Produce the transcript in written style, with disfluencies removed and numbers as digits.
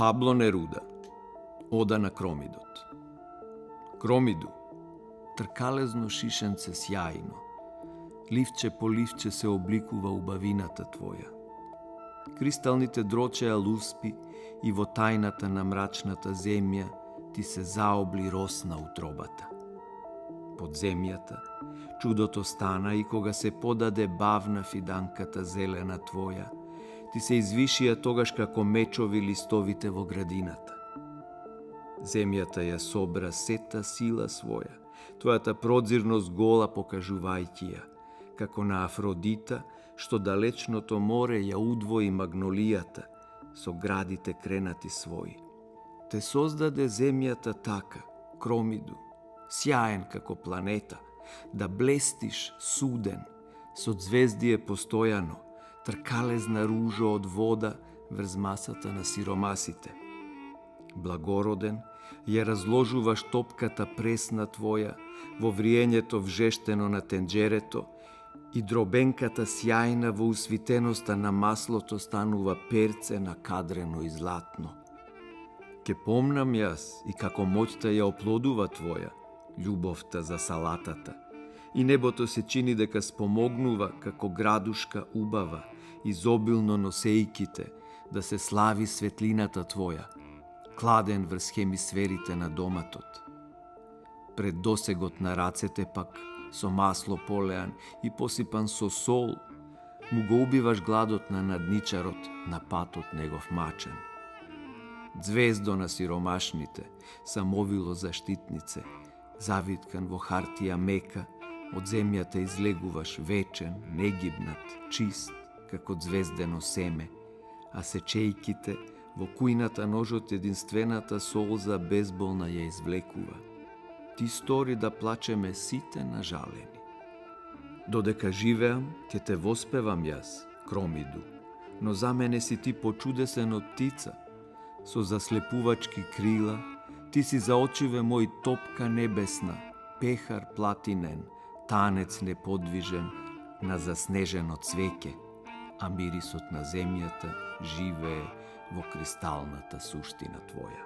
Пабло Неруда, Ода на Кромидот. Кромиду, тркалезно шишенце сјајно, ливче по ливче се обликува убавината твоја. Кристалните дрочеа луспи и во тајната на мрачната земја ти се заобли росна утробата. Под земјата чудото стана и кога се подаде бавна фиданката зелена твоја, ти се извишија тогаш како мечови листовите во градината. Земјата ја собра сета сила своја, твојата продзирност гола покажувајќи ја, како на Афродита, што далечното море ја удвои магнолијата со градите кренати своји. Те создаде земјата така, Кромиду, сјаен како планета, да блестиш суден, со звездие постојано, тркалезна ружо од вода врз масата на сиромасите. Благороден ја разложуваш топката пресна твоја во вриењето вжештено на тенџерето и дробенката сјајна во усвитеноста на маслото станува перце накадрено и златно. Ке помнам јас и како моќта ја оплодува твоја, љубовта за салатата, и небото се чини дека спомогнува како градушка убава, изобилно носејките, да се слави светлината твоја, кладен врз хемисферите на доматот. Пред досегот на рацете пак, со масло полеан и посипан со сол, му го убиваш гладот на надничарот на патот негов мачен. Звездо на сиромашните, самовило заштитнице, завиткан во хартија мека, од земјата излегуваш вечен, негибнат, чист, како звездено семе, а сечејките во кујната ножот единствената солза безболна ја извлекува. Ти стори да плачеме сите нажалени. Додека живеам, ќе те воспевам јас, Кромиду, но за мене си ти почудесен од птица, со заслепувачки крила, ти си за очиве мој топка небесна, пехар платинен, танец неподвижен на заснежено цвеќе, а мирисот на земјата живее во кристалната суштина твоја.